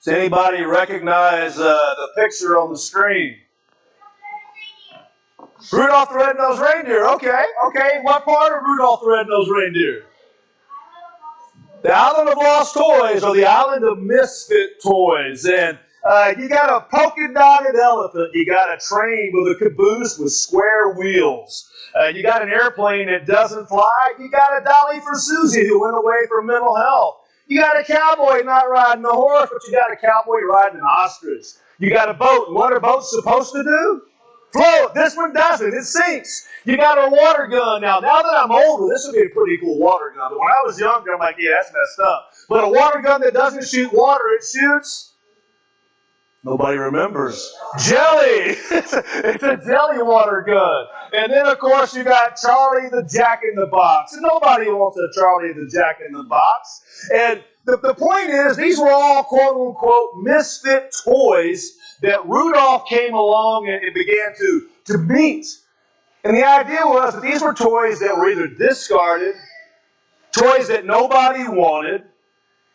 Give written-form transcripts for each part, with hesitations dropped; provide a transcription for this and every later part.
Does anybody recognize the picture on the screen? Rudolph the Red-Nosed Reindeer. Okay. What part of Rudolph the Red-Nosed Reindeer? The Island of Lost Toys, or the Island of Misfit Toys. And you got a polka-dotted elephant. You got a train with a caboose with square wheels. You got an airplane that doesn't fly. You got a dolly for Susie who went away for mental health. You got a cowboy not riding a horse, but you got a cowboy riding an ostrich. You got a boat. And what are boats supposed to do? Float. This one doesn't. It sinks. You got a water gun. Now that I'm older, this would be a pretty cool water gun. But when I was younger, I'm like, yeah, that's messed up. But a water gun that doesn't shoot water, it shoots. Nobody remembers. Jelly. It's a jelly water gun. And then, of course, you got Charlie the Jack-in-the-Box. And nobody wants a Charlie the Jack-in-the-Box. And the point is, these were all quote-unquote misfit toys that Rudolph came along and began to meet. And the idea was that these were toys that were either discarded, toys that nobody wanted,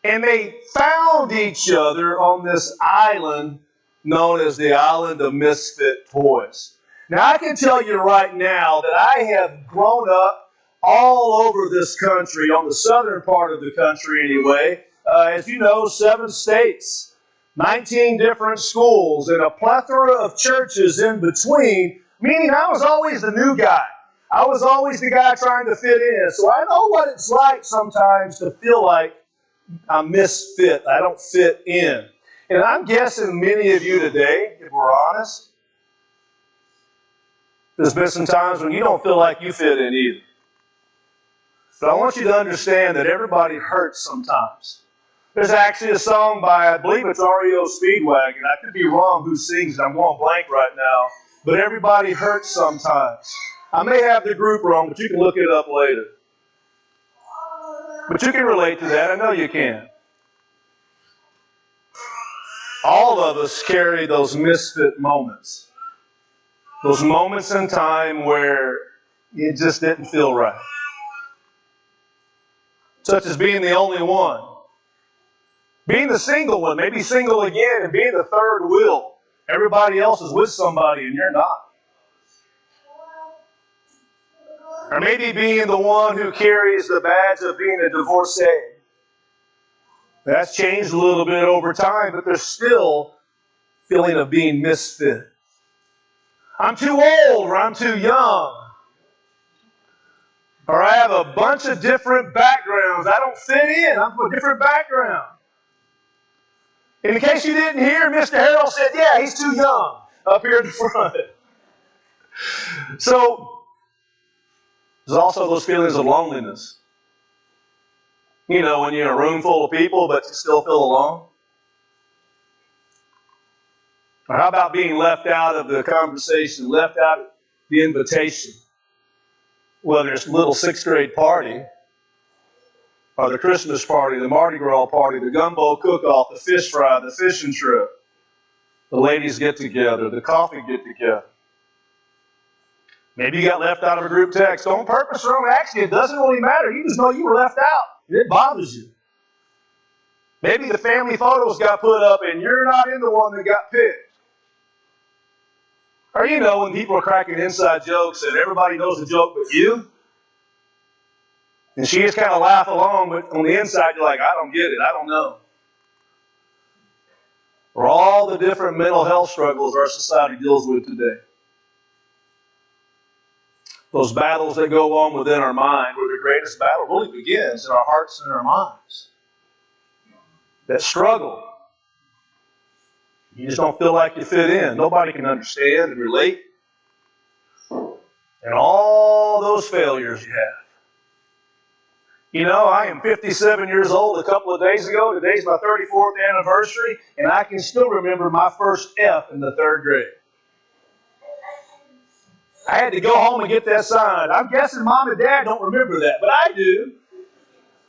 and they found each other on this island known as the Island of Misfit Toys. Now, I can tell you right now that I have grown up all over this country, on the southern part of the country anyway. As you know, 7 states, 19 different schools, and a plethora of churches in between, meaning I was always the new guy. I was always the guy trying to fit in. So I know what it's like sometimes to feel like I'm misfit. I don't fit in. And I'm guessing many of you today, if we're honest, there's been some times when you don't feel like you fit in either. But I want you to understand that everybody hurts sometimes. There's actually a song by, I believe it's REO Speedwagon. I could be wrong who sings it. I'm going blank right now. But everybody hurts sometimes. I may have the group wrong, but you can look it up later. But you can relate to that. I know you can. All of us carry those misfit moments. Those moments in time where it just didn't feel right. Such as being the only one. Being the single one, maybe single again, and being the third wheel. Everybody else is with somebody and you're not. Or maybe being the one who carries the badge of being a divorcee. That's changed a little bit over time, but there's still a feeling of being misfit. I'm too old, or I'm too young. Or I have a bunch of different backgrounds. I don't fit in. I'm from a different background. In case you didn't hear, Mr. Harold said, yeah, he's too young up here in the front. So, there's also those feelings of loneliness. You know, when you're in a room full of people, but you still feel alone. Or how about being left out of the conversation, left out of the invitation? Whether it's a little 6th grade party, or the Christmas party, the Mardi Gras party, the gumbo cook-off, the fish fry, the fishing trip, the ladies get together, the coffee get together. Maybe you got left out of a group text on purpose or on accident. It doesn't really matter. You just know you were left out. It bothers you. Maybe the family photos got put up and you're not in the one that got picked. Or you know when people are cracking inside jokes and everybody knows the joke but you. And she just kind of laugh along, but on the inside you're like, I don't get it. I don't know. Or all the different mental health struggles our society deals with today. Those battles that go on within our mind, where the greatest battle really begins in our hearts and our minds. That struggle. You just don't feel like you fit in. Nobody can understand and relate. And all those failures you have. You know, I am 57 years old a couple of days ago. Today's my 34th anniversary, and I can still remember my first F in the 3rd grade. I had to go home and get that signed. I'm guessing Mom and Dad don't remember that, but I do.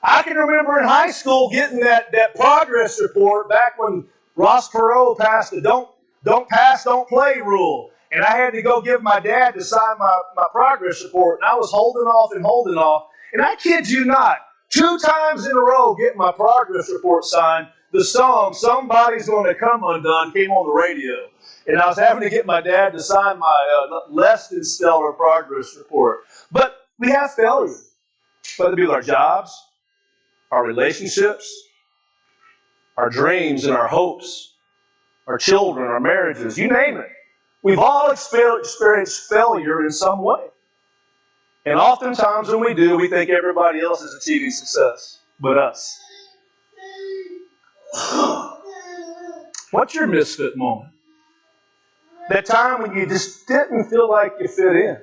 I can remember in high school getting that progress report back when Ross Perot passed the don't pass, don't play rule. And I had to go give my dad to sign my progress report, and I was holding off. And I kid you not, 2 times in a row getting my progress report signed the song, Somebody's Gonna Come Undone, came on the radio. And I was having to get my dad to sign my less than stellar progress report. But we have failure, whether it be with our jobs, our relationships, our dreams and our hopes, our children, our marriages, you name it. We've all experienced failure in some way. And oftentimes when we do, we think everybody else is achieving success but us. What's your misfit moment? That time when you just didn't feel like you fit in.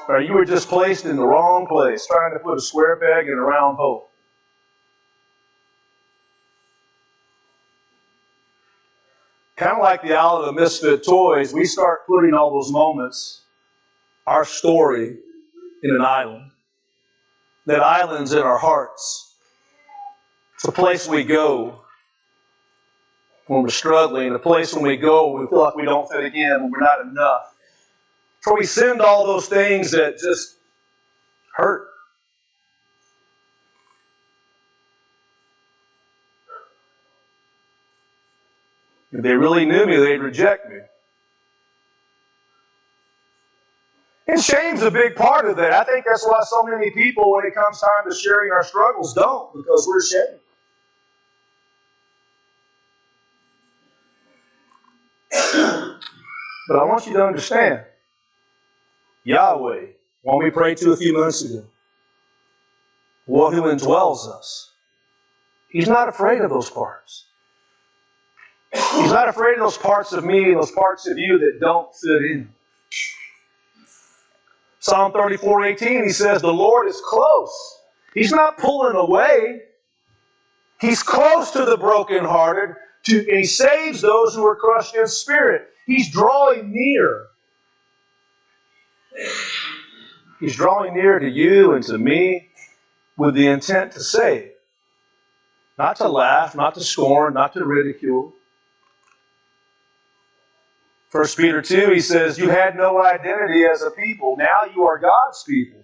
Or you were just placed in the wrong place, trying to put a square peg in a round hole. Kind of like the Island of Misfit Toys, we start putting all those moments, our story, in an island. That island's in our hearts. It's a place we go when we're struggling, a place when we go when we feel like we don't fit again, when we're not enough. It's where we send all those things that just hurt. If they really knew me, they'd reject me. And shame's a big part of that. I think that's why so many people, when it comes time to sharing our struggles, don't, because we're ashamed. But I want you to understand, Yahweh, one we prayed to a few months ago, one who indwells us, He's not afraid of those parts. He's not afraid of those parts of me and those parts of you that don't fit in. Psalm 34:18, he says, the Lord is close. He's not pulling away. He's close to the brokenhearted, and He saves those who are crushed in spirit. He's drawing near. He's drawing near to you and to me with the intent to save. Not to laugh, not to scorn, not to ridicule. 1 Peter 2, he says, you had no identity as a people. Now you are God's people.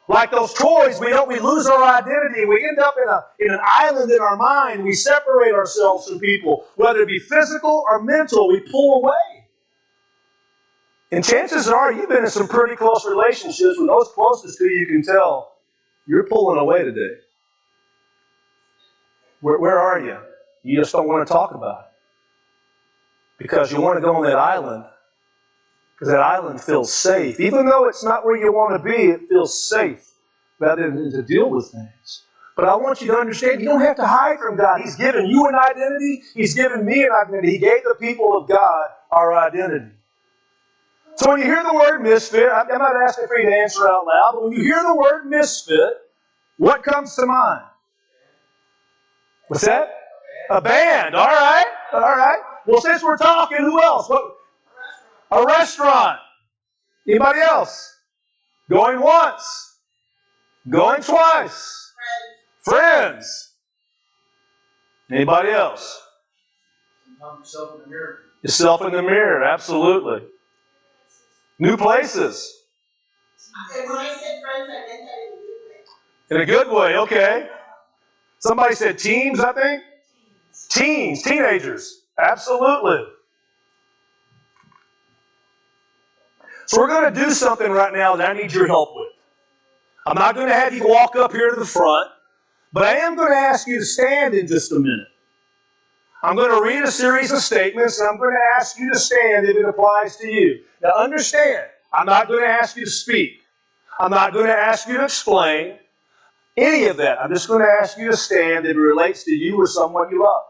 Like those toys, we lose our identity. We end up in an island in our mind. We separate ourselves from people. Whether it be physical or mental, we pull away. And chances are you've been in some pretty close relationships with those closest to you can tell you're pulling away today. Where are you? You just don't want to talk about it. Because you want to go on that island. Because that island feels safe. Even though it's not where you want to be, it feels safe rather than to deal with things. But I want you to understand, you don't have to hide from God. He's given you an identity. He's given me an identity. He gave the people of God our identity. So when you hear the word misfit, I'm not asking for you to answer out loud, but when you hear the word misfit, what comes to mind? What's that? A band. All right. All right. Well, since we're talking, who else? A restaurant. Anybody else? Going once. Going twice. Friends. Anybody else? Yourself in the mirror. Yourself in the mirror, absolutely. New places. And when I said friends, I meant that in a good way, okay. Somebody said teens, I think? Teens, teenagers. Absolutely. So we're going to do something right now that I need your help with. I'm not going to have you walk up here to the front, but I am going to ask you to stand in just a minute. I'm going to read a series of statements, and I'm going to ask you to stand if it applies to you. Now understand, I'm not going to ask you to speak. I'm not going to ask you to explain any of that. I'm just going to ask you to stand if it relates to you or someone you love.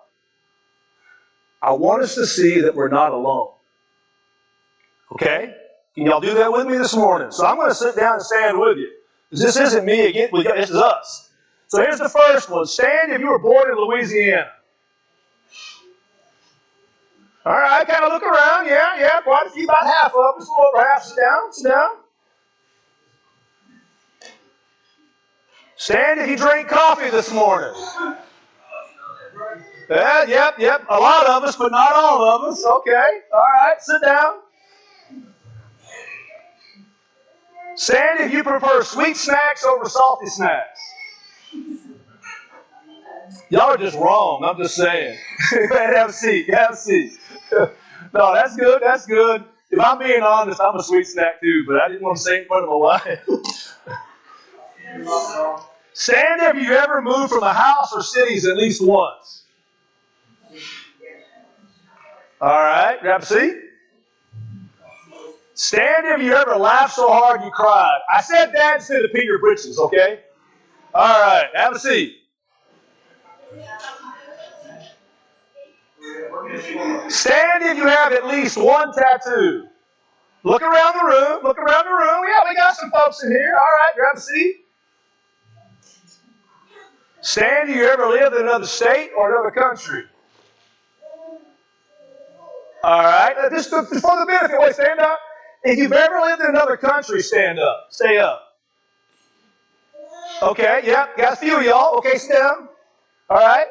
I want us to see that we're not alone. Okay? Can y'all do that with me this morning? So I'm going to sit down and stand with you. Because this isn't me again, this is us. So here's the first one. Stand if you were born in Louisiana. All right, kind of look around. Yeah, quite a few, about half of us. A little over half. Sit down. Stand if you drank coffee this morning. Yep. A lot of us, but not all of us. Okay. All right, sit down. Stand if you prefer sweet snacks over salty snacks. Y'all are just wrong. I'm just saying. Have a seat. Have a seat. No, that's good. That's good. If I'm being honest, I'm a sweet snack too, but I didn't want to say it in front of my wife. Stand if you ever moved from a house or cities at least once. All right, grab a seat. Stand if you ever laughed so hard you cried. I said that instead of Peter Britches, okay? All right, have a seat. Stand if you have at least one tattoo. Look around the room. Look around the room. Yeah, we got some folks in here. All right, grab a seat. Stand if you ever lived in another state or another country. All right, just for the benefit, wait, stand up. If you've ever lived in another country, stand up. Stay up. Okay, yep, got a few of y'all. Okay, stand. All right.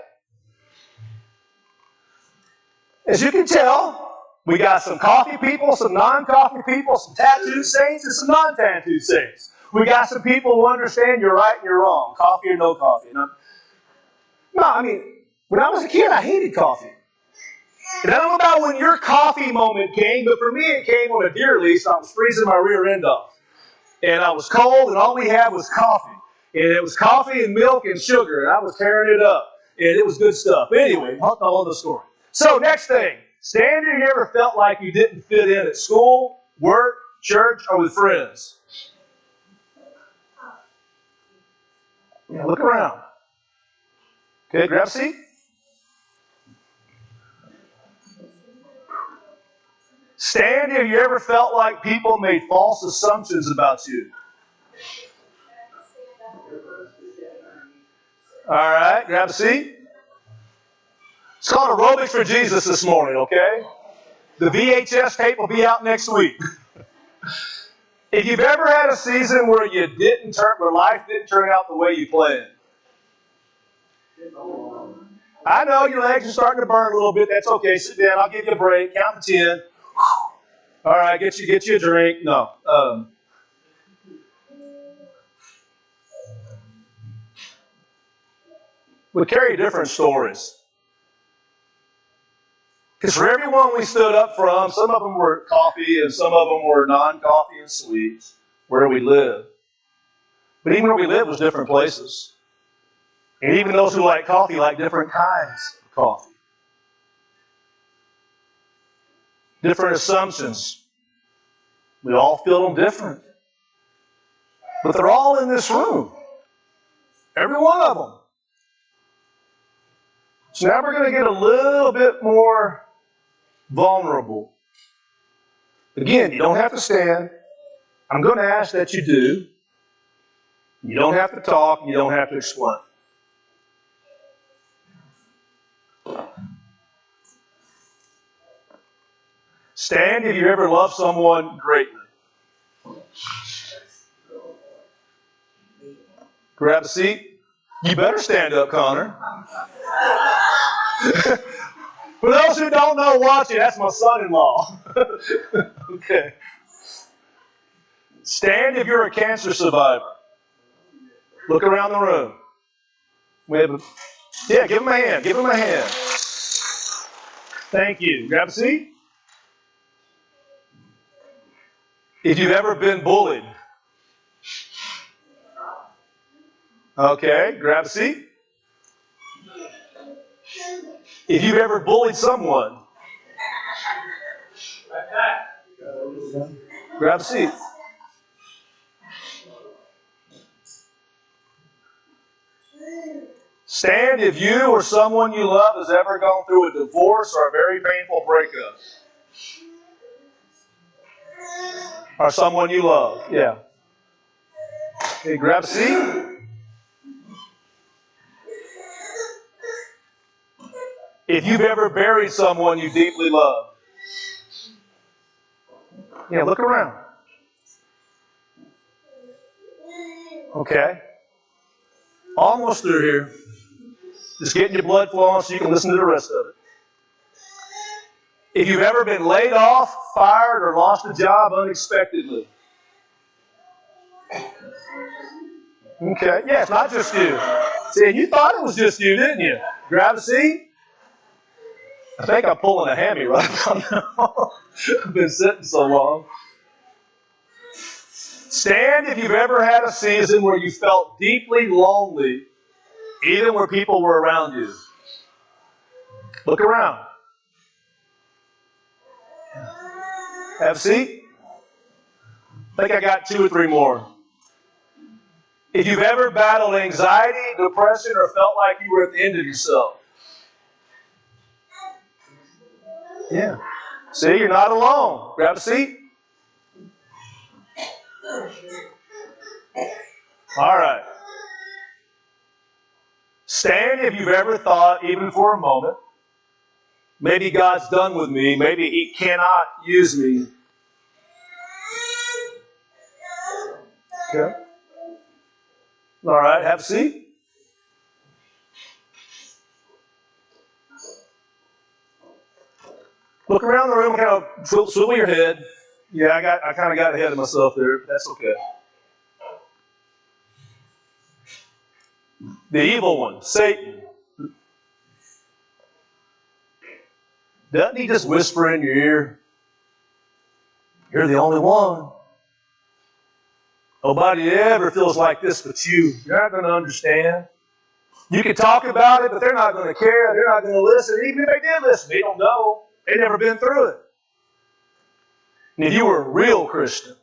As you can tell, we got some coffee people, some non-coffee people, some tattoo saints, and some non-tattoo saints. We got some people who understand you're right and you're wrong, coffee or no coffee. When I was a kid, I hated coffee. And I don't know about when your coffee moment came, but for me it came on a deer lease. I was freezing my rear end off. And I was cold, and all we had was coffee. And it was coffee and milk and sugar, and I was tearing it up. And it was good stuff. Anyway, I'll tell the story. So, next thing. Stand if you ever felt like you didn't fit in at school, work, church, or with friends. Yeah, look around. Okay, grab a seat. Stand if you ever felt like people made false assumptions about you. All right, grab a seat. It's called Aerobics for Jesus this morning, okay? The VHS tape will be out next week. If you've ever had a season where where life didn't turn out the way you planned. I know your legs are starting to burn a little bit. That's okay. Sit down. I'll give you a break. Count to 10. All right, get you a drink. No. We carry different stories. Because for everyone we stood up from, some of them were coffee and some of them were non-coffee and sweets, where we lived. But even where we lived was different places. And even those who like coffee like different kinds of coffee. Different assumptions. We all feel them different. But they're all in this room. Every one of them. So now we're going to get a little bit more vulnerable. Again, you don't have to stand. I'm going to ask that you do. You don't have to talk. You don't have to explain. Stand if you ever loved someone greatly. Grab a seat. You better stand up, Connor. For those who don't know watching, that's my son-in-law. Okay. Stand if you're a cancer survivor. Look around the room. Give him a hand. Give him a hand. Thank you. Grab a seat. If you've ever been bullied. Okay, grab a seat. If you've ever bullied someone. Grab a seat. Stand if you or someone you love has ever gone through a divorce or a very painful breakup. Or someone you love. Yeah. Okay, grab a seat. If you've ever buried someone you deeply love. Yeah, look around. Okay. Almost through here. Just getting your blood flowing so you can listen to the rest of it. If you've ever been laid off, fired, or lost a job unexpectedly. Okay. Yeah, it's not just you. See, and you thought it was just you, didn't you? Grab a seat. I think I'm pulling a hammy right about now. I've been sitting so long. Stand if you've ever had a season where you felt deeply lonely, even where people were around you. Look around. Have a seat. I think I got 2 or 3 more. If you've ever battled anxiety, depression, or felt like you were at the end of yourself. Yeah. See, you're not alone. Grab a seat. All right. Stand if you've ever thought, even for a moment, maybe God's done with me. Maybe He cannot use me. Okay. All right, have a seat. Look around the room, kind of swivel your head. Yeah, I kind of got ahead of myself there, but that's okay. The evil one, Satan. Doesn't he just whisper in your ear? You're the only one. Nobody ever feels like this but you. You're not going to understand. You can talk about it, but they're not going to care. They're not going to listen. Even if they did listen, they don't know. They've never been through it. And if you were a real Christian,